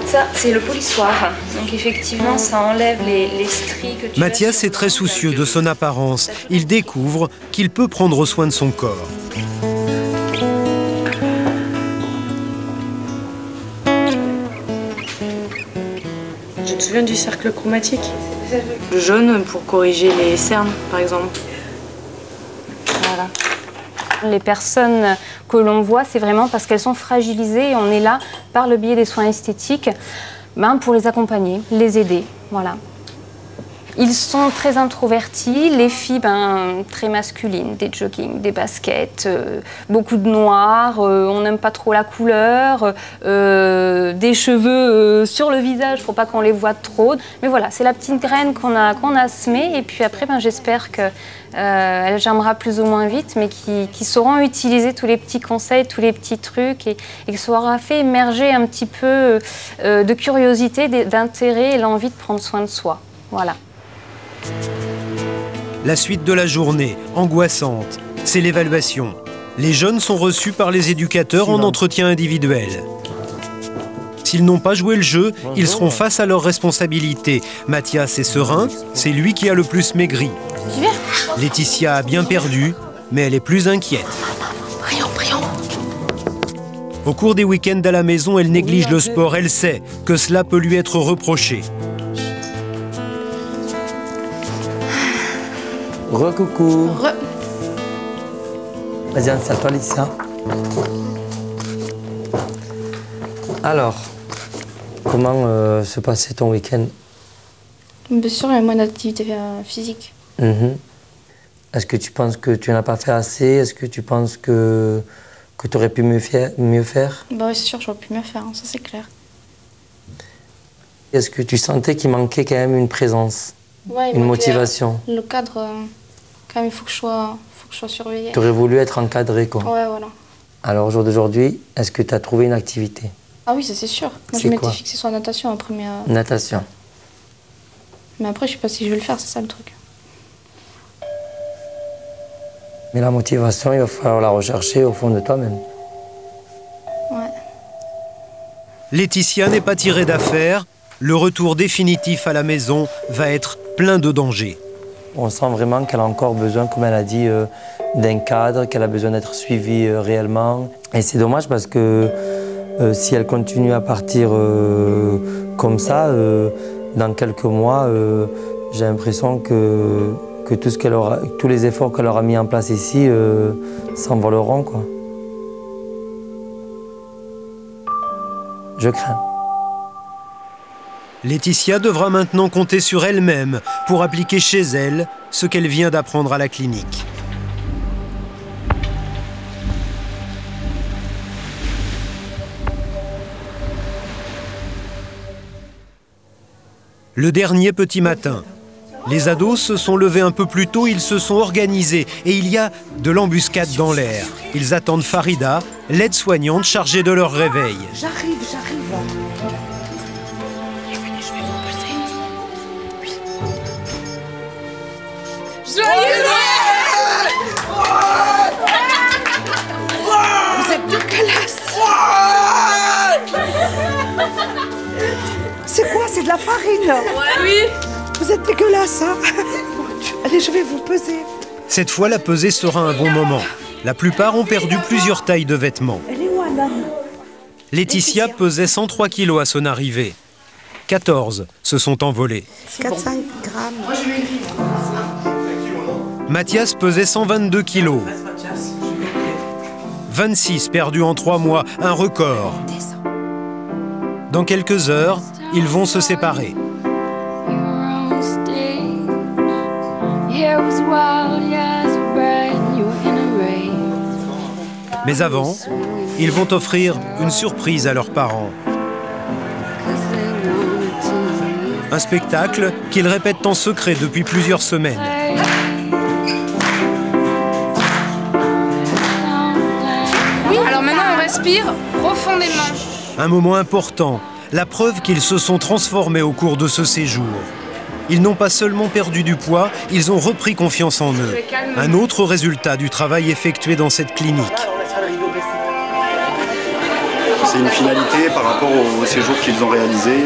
Ça, c'est le polissoir. Donc effectivement, ça enlève les stries que tu Mathias est très soucieux de son apparence. Il découvre qu'il peut prendre soin de son corps. Je te souviens du cercle chromatique? Le jaune pour corriger les cernes, par exemple. Voilà. Les personnes que l'on voit, c'est vraiment parce qu'elles sont fragilisées et on est là, par le biais des soins esthétiques, pour les accompagner, les aider. Voilà. Ils sont très introvertis, les filles très masculines, des joggings, des baskets, beaucoup de noir, on n'aime pas trop la couleur, des cheveux sur le visage pour pas qu'on les voit trop. Mais voilà, c'est la petite graine qu'on a semée et puis après j'espère qu'elle germera plus ou moins vite, mais qui sauront utiliser tous les petits conseils, tous les petits trucs et que ça aura fait émerger un petit peu de curiosité, d'intérêt et l'envie de prendre soin de soi. Voilà. La suite de la journée, angoissante, c'est l'évaluation. Les jeunes sont reçus par les éducateurs en entretien individuel. S'ils n'ont pas joué le jeu, ils seront face à leurs responsabilités. Mathias est serein, c'est lui qui a le plus maigri. Laetitia a bien perdu, mais elle est plus inquiète. Au cours des week-ends à la maison, elle néglige le sport. Elle sait que cela peut lui être reproché. Re-coucou. Vas-y, installe-toi, Laetitia. Alors, comment se passait ton week-end? Bien sûr, il y a moins d'activité physique. Est-ce que tu penses que tu n'as pas fait assez? Est-ce que tu penses que tu aurais pu mieux faire? Bah oui, c'est sûr, j'aurais pu mieux faire, ça c'est clair. Est-ce que tu sentais qu'il manquait quand même une présence, ouais, une motivation? Le cadre, quand même, il faut que je sois surveillée. Tu aurais voulu être encadré, quoi. Ouais, voilà. Alors, au jour d'aujourd'hui, est-ce que tu as trouvé une activité? Ah oui, ça c'est sûr. Moi, je m'étais fixée sur la natation après. Natation. Mais après, je sais pas si je vais le faire, c'est ça le truc. Mais la motivation, il va falloir la rechercher au fond de toi-même. Ouais. Laetitia n'est pas tirée d'affaire. Le retour définitif à la maison va être plein de dangers. On sent vraiment qu'elle a encore besoin, comme elle a dit, d'un cadre, qu'elle a besoin d'être suivie réellement. Et c'est dommage parce que si elle continue à partir comme ça, dans quelques mois, j'ai l'impression que tous les efforts qu'elle aura mis en place ici s'envoleront, quoi. Je crains. Laetitia devra maintenant compter sur elle-même pour appliquer chez elle ce qu'elle vient d'apprendre à la clinique. Le dernier petit matin, les ados se sont levés un peu plus tôt, ils se sont organisés et il y a de l'embuscade dans l'air. Ils attendent Farida, l'aide-soignante chargée de leur réveil. J'arrive. Joyeux Noël! Vous êtes dégueulasse! C'est quoi? C'est de la farine? Oui. Vous êtes dégueulasse, hein? Allez, je vais vous peser. Cette fois, la pesée sera un bon moment. La plupart ont perdu plusieurs tailles de vêtements. Elle est où, Anna? Laetitia pesait 103 kilos à son arrivée. 14 se sont envolés. 400 grammes. Moi, je lui écris. Mathias pesait 122 kilos. 26 perdus en 3 mois, un record. Dans quelques heures, ils vont se séparer. Mais avant, ils vont offrir une surprise à leurs parents. Un spectacle qu'ils répètent en secret depuis plusieurs semaines. Alors maintenant, on respire profondément. Un moment important, la preuve qu'ils se sont transformés au cours de ce séjour. Ils n'ont pas seulement perdu du poids, ils ont repris confiance en eux. Un autre résultat du travail effectué dans cette clinique. C'est une finalité par rapport au séjour qu'ils ont réalisé,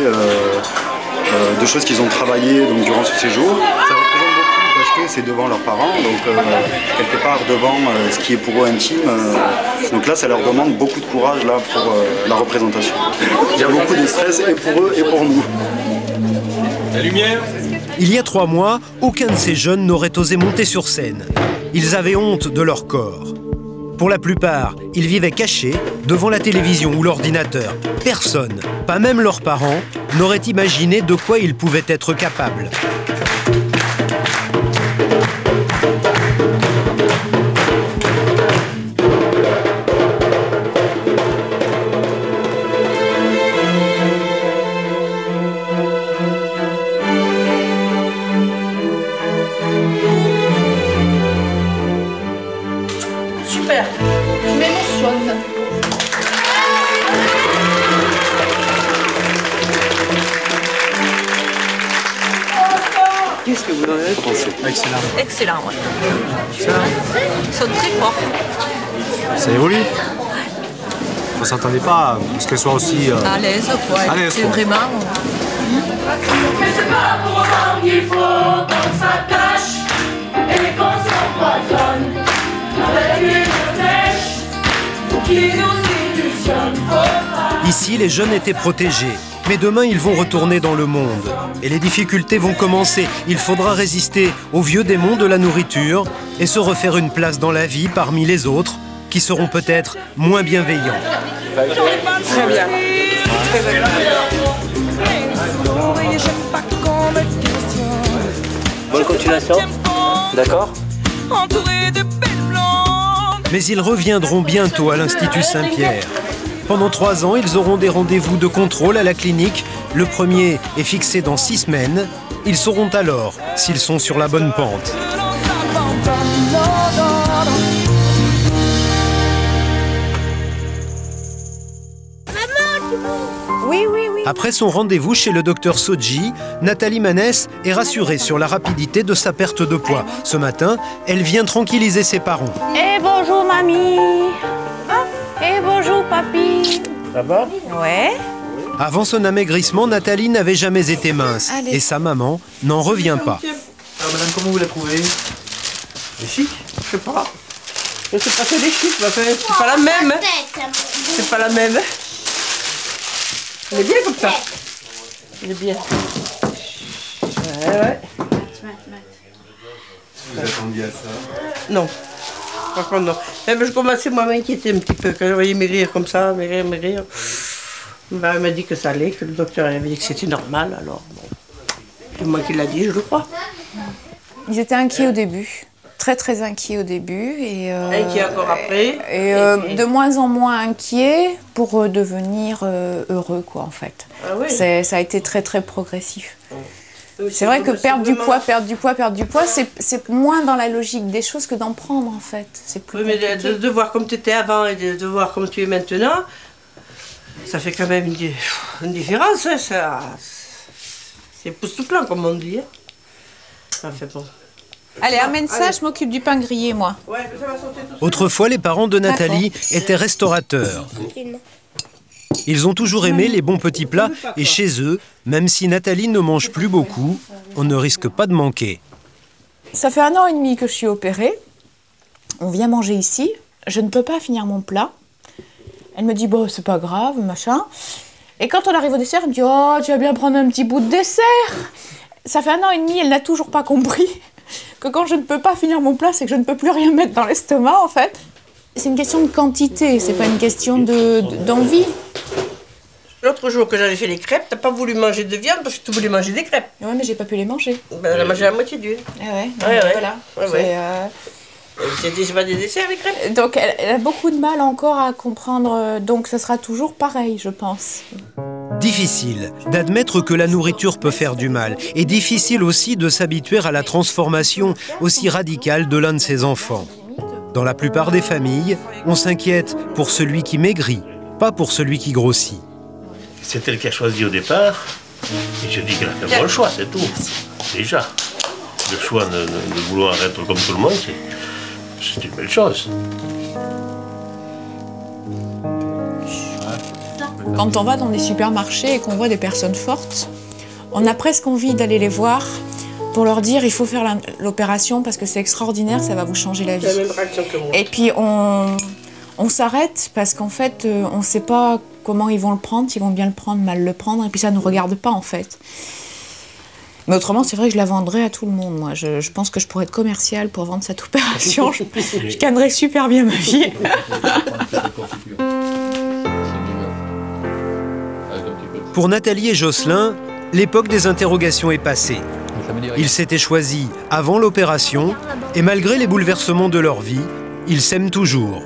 de choses qu'ils ont travaillé donc, durant ce séjour. Ça représente beaucoup parce que c'est devant leurs parents, donc quelque part devant ce qui est pour eux intime. Donc là, ça leur demande beaucoup de courage là, pour la représentation. Il y a beaucoup de stress et pour eux et pour nous. La lumière. Il y a 3 mois, aucun de ces jeunes n'aurait osé monter sur scène. Ils avaient honte de leur corps. Pour la plupart, ils vivaient cachés devant la télévision ou l'ordinateur. Personne, pas même leurs parents, n'aurait imaginé de quoi ils pouvaient être capables. Super, je m'émotionne. Qu'est-ce que vous en avez pensé? Excellent. Excellent, ouais. Ils sont très forts. Ça évolue. On s'attendait pas à ce qu'elle soit aussi À l'aise, quoi. à l'aise, C'est quoi. vraiment... Mais c'est pas pour autant qu'il faut qu'on s'attache et qu'on s'empoisonne avec une flèche qui nous illusionne. Ici, les jeunes étaient protégés. Mais demain, ils vont retourner dans le monde. Et les difficultés vont commencer. Il faudra résister aux vieux démons de la nourriture et se refaire une place dans la vie parmi les autres, qui seront peut-être moins bienveillants. Très bien. Très agréable. Bonne continuation. D'accord. Mais ils reviendront bientôt à l'Institut Saint-Pierre. Pendant 3 ans, ils auront des rendez-vous de contrôle à la clinique. Le premier est fixé dans 6 semaines. Ils sauront alors s'ils sont sur la bonne pente. Oui, oui, oui. Après son rendez-vous chez le docteur Soji, Nathalie Manès est rassurée sur la rapidité de sa perte de poids. Ce matin, elle vient tranquilliser ses parents. Eh bonjour mamie. Eh bonjour papy. Ça va? Ouais. Avant son amaigrissement, Nathalie n'avait jamais été mince. Allez. Et sa maman n'en revient pas. Alors madame, comment vous la trouvez? Elle est chic? Je sais pas. Je sais pas, c'est des chiffres, c'est pas la même. C'est pas la même. Elle est bien comme ça. Elle est bien. Ouais. Vous attendiez à ça? Non. Par contre, non. Même je commençais moi à m'inquiéter un petit peu. Quand je voyais maigrir comme ça, maigrir. Ben, elle m'a dit que ça allait, que le docteur avait dit que c'était normal. Alors, bon. C'est moi qui l'a dit, je le crois. Ils étaient inquiets au début. Très très inquiets au début et Inquiets encore après et de moins en moins inquiets pour devenir heureux quoi en fait. Ah oui. Ça a été très très progressif. C'est vrai que perdre du poids, c'est moins dans la logique des choses que d'en prendre en fait. C'est plus mais de voir comme tu étais avant et de voir comme tu es maintenant, ça fait quand même une différence. Hein, ça, c'est époustouflant comme on dit. Hein. Ça fait bon. Allez, amène ça, je m'occupe du pain grillé, moi. Autrefois, les parents de Nathalie étaient restaurateurs. Ils ont toujours aimé les bons petits plats et chez eux, même si Nathalie ne mange plus beaucoup, on ne risque pas de manquer. Ça fait 1 an et demi que je suis opérée. On vient manger ici. Je ne peux pas finir mon plat. Elle me dit, bon, c'est pas grave, machin. Et quand on arrive au dessert, elle me dit, oh, tu vas bien prendre un petit bout de dessert. Ça fait 1 an et demi, elle n'a toujours pas compris que quand je ne peux pas finir mon plat, c'est que je ne peux plus rien mettre dans l'estomac, en fait. C'est une question de quantité, c'est pas une question d'envie. L'autre jour que j'avais fait les crêpes, t'as pas voulu manger de viande parce que tu voulais manger des crêpes. Ouais, mais j'ai pas pu les manger. Ben, elle a mangé la moitié d'une. Ouais, voilà. Ouais. C'est pas des desserts, les crêpes. Donc elle a beaucoup de mal encore à comprendre, donc ce sera toujours pareil, je pense. Difficile d'admettre que la nourriture peut faire du mal et difficile aussi de s'habituer à la transformation aussi radicale de l'un de ses enfants. Dans la plupart des familles, on s'inquiète pour celui qui maigrit, pas pour celui qui grossit. C'est elle qui a choisi au départ, et je dis qu'elle a fait le bon choix, c'est tout. Déjà, le choix de vouloir être comme tout le monde, c'est une belle chose. Quand on va dans des supermarchés et qu'on voit des personnes fortes, on a presque envie d'aller les voir pour leur dire il faut faire l'opération parce que c'est extraordinaire, ça va vous changer la vie. C'est la même réaction que moi. Et puis on s'arrête parce qu'en fait on ne sait pas comment ils vont le prendre, s'ils vont bien le prendre, mal le prendre, et puis ça ne nous regarde pas en fait. Mais autrement, c'est vrai que je la vendrais à tout le monde. Moi, je pense que je pourrais être commerciale pour vendre cette opération. Je gagnerais super bien ma vie. Pour Nathalie et Jocelyn, l'époque des interrogations est passée. Ils s'étaient choisis avant l'opération et malgré les bouleversements de leur vie, ils s'aiment toujours.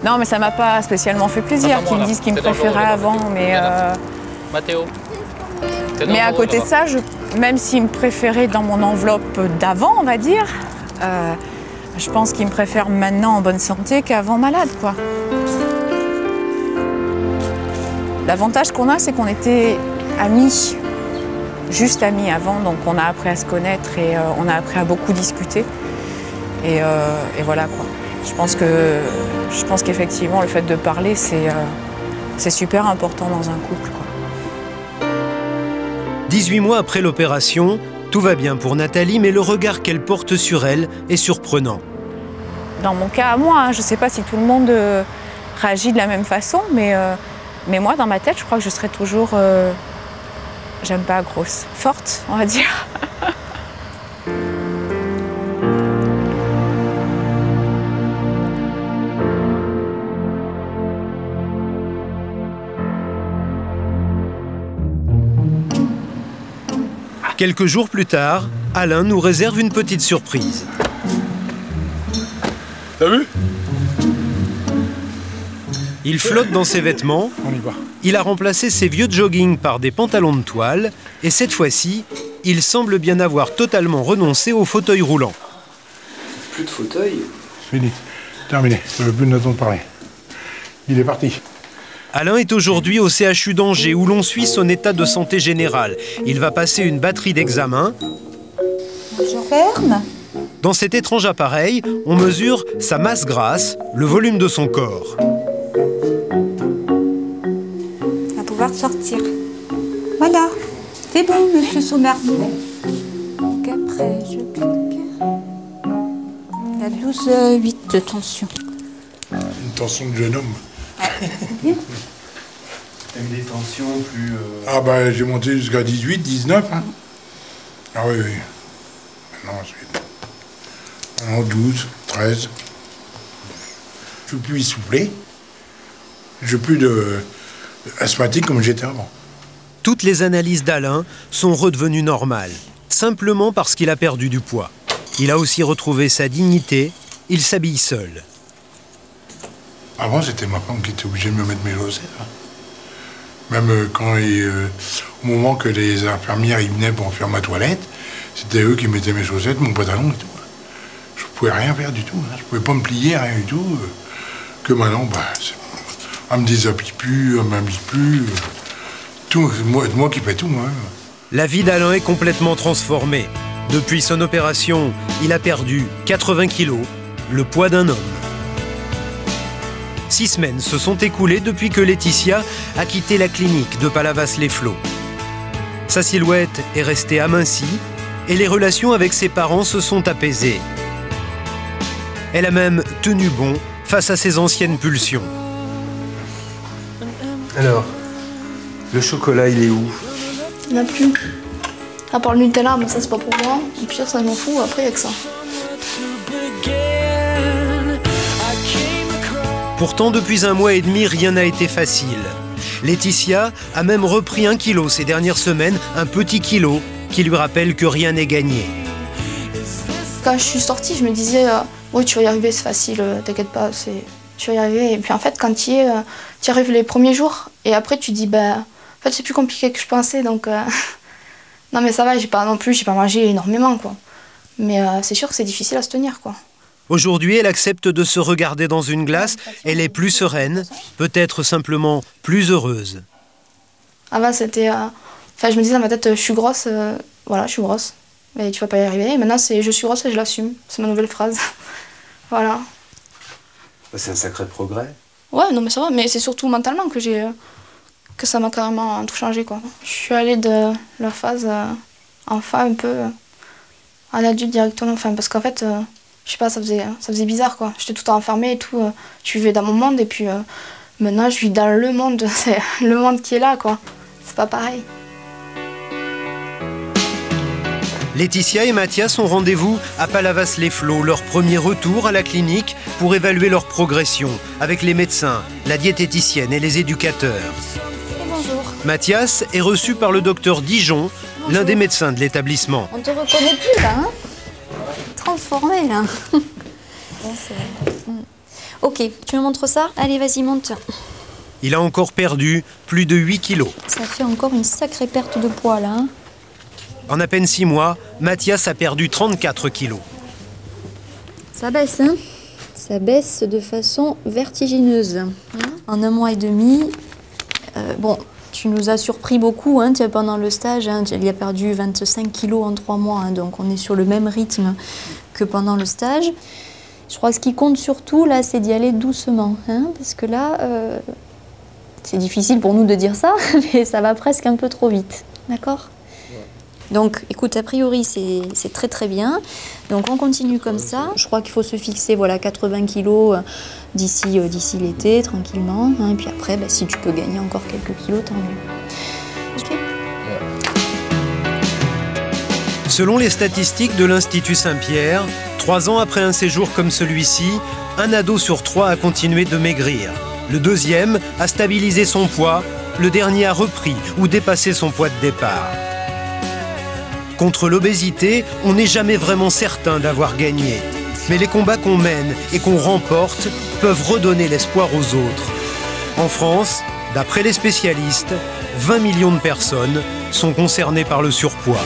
Non, mais ça m'a pas spécialement fait plaisir qu'ils me disent qu'ils me préféraient avant, mais... Mais à côté de ça, même s'ils me préféraient dans mon enveloppe d'avant, on va dire, je pense qu'ils me préfèrent maintenant en bonne santé qu'avant malade, quoi. L'avantage qu'on a, c'est qu'on était amis, juste amis avant, donc on a appris à se connaître et on a appris à beaucoup discuter. Et voilà, quoi. Je pense qu'effectivement, le fait de parler, c'est super important dans un couple, quoi. 18 mois après l'opération, tout va bien pour Nathalie, mais le regard qu'elle porte sur elle est surprenant. Dans mon cas à moi, hein, je ne sais pas si tout le monde réagit de la même façon, mais moi, dans ma tête, je crois que je serai toujours, j'aime pas grosse, forte, on va dire. Quelques jours plus tard, Alain nous réserve une petite surprise. T'as vu? Il flotte dans ses vêtements. On y va. Il a remplacé ses vieux jogging par des pantalons de toile. Et cette fois-ci, il semble bien avoir totalement renoncé au fauteuil roulant. Plus de fauteuil? Fini. Terminé. Je ne veux plus d'entendre parler. Il est parti. Alain est aujourd'hui au CHU d'Angers où l'on suit son état de santé général. Il va passer une batterie d'examens. Je ferme. Dans cet étrange appareil, on mesure sa masse grasse, le volume de son corps. On va pouvoir sortir. Voilà. C'est bon, monsieur Sommerdy. Donc après, je clique. Il a 12,8 de tension. Une tension de jeune homme. Avec des tensions plus... Ah bah j'ai monté jusqu'à 18, 19. Hein. Ah oui, oui. Maintenant 12, 13. Je ne suis plus essoufflé. Je ne suis plus asthmatique comme j'étais avant. Toutes les analyses d'Alain sont redevenues normales, simplement parce qu'il a perdu du poids. Il a aussi retrouvé sa dignité, il s'habille seul. Avant, c'était ma femme qui était obligée de me mettre mes chaussettes. Hein. Même quand au moment que les infirmières ils venaient pour faire ma toilette, c'était eux qui mettaient mes chaussettes, mon pantalon et tout. Je pouvais rien faire du tout. Hein. Je pouvais pas me plier, rien du tout. Que maintenant, bah, elle me déshabille plus, elle m'habille plus. Tout, moi qui fais tout, moi. La vie d'Alain est complètement transformée. Depuis son opération, il a perdu 80 kilos, le poids d'un homme. 6 semaines se sont écoulées depuis que Laetitia a quitté la clinique de Palavas-les-Flots. Sa silhouette est restée amincie et les relations avec ses parents se sont apaisées. Elle a même tenu bon face à ses anciennes pulsions. Alors, le chocolat, il est où? Il n'y en a plus. À part le Nutella, mais ça c'est pas pour moi. Le pire, ça je m'en fous, après il y a que ça. Pourtant, depuis 1 mois et demi, rien n'a été facile. Laetitia a même repris 1 kilo ces dernières semaines, un petit kilo qui lui rappelle que rien n'est gagné. Quand je suis sortie, je me disais oui, tu vas y arriver, c'est facile, t'inquiète pas, tu vas y arriver. Et puis en fait, quand tu y arrives les premiers jours, et après tu dis en fait c'est plus compliqué que je pensais, donc non mais ça va, j'ai pas mangé énormément quoi. Mais c'est sûr que c'est difficile à se tenir quoi. Aujourd'hui, elle accepte de se regarder dans une glace. Elle est plus sereine, peut-être simplement plus heureuse. Avant, c'était... Enfin, je me disais dans ma tête, je suis grosse, voilà, je suis grosse. mais tu vas pas y arriver. Et maintenant, c'est je suis grosse et je l'assume. C'est ma nouvelle phrase. Voilà. C'est un sacré progrès. Ouais, non, mais ça va, mais c'est surtout mentalement que ça m'a carrément tout changé, quoi. Je suis allée de la phase enfant un peu à l'adulte directement, enfin, parce qu'en fait, je sais pas, ça faisait bizarre, quoi. J'étais tout le temps enfermée et tout, je vivais dans mon monde, et puis maintenant, je vis dans le monde, c'est le monde qui est là, quoi. C'est pas pareil. Laetitia et Mathias ont rendez-vous à Palavas-les-Flots, leur premier retour à la clinique pour évaluer leur progression avec les médecins, la diététicienne et les éducateurs. Et bonjour. Mathias est reçu par le docteur Dijon, l'un des médecins de l'établissement. On te reconnaît plus là, hein? Transformé là. Bon, ok, tu me montres ça? Allez, vas-y, monte. Il a encore perdu plus de 8 kilos. Ça fait encore une sacrée perte de poids là, hein? En à peine 6 mois, Mathias a perdu 34 kilos. Ça baisse, hein? Ça baisse de façon vertigineuse. En 1 mois et demi, bon, tu nous as surpris beaucoup hein, pendant le stage. Hein, il a perdu 25 kilos en 3 mois, hein, donc on est sur le même rythme que pendant le stage. Je crois que ce qui compte surtout, là, c'est d'y aller doucement. Hein, parce que là, c'est difficile pour nous de dire ça, mais ça va presque un peu trop vite. D'accord ? Donc, écoute, a priori, c'est très très bien. Donc, on continue comme ça. Je crois qu'il faut se fixer, voilà, 80 kilos d'ici l'été, tranquillement. Hein. Et puis après, bah, si tu peux gagner encore quelques kilos, tant mieux. Ok ? Selon les statistiques de l'Institut Saint-Pierre, 3 ans après un séjour comme celui-ci, un ado sur 3 a continué de maigrir. Le deuxième a stabilisé son poids. Le dernier a repris ou dépassé son poids de départ. Contre l'obésité, on n'est jamais vraiment certain d'avoir gagné. Mais les combats qu'on mène et qu'on remporte peuvent redonner l'espoir aux autres. En France, d'après les spécialistes, 20 millions de personnes sont concernées par le surpoids.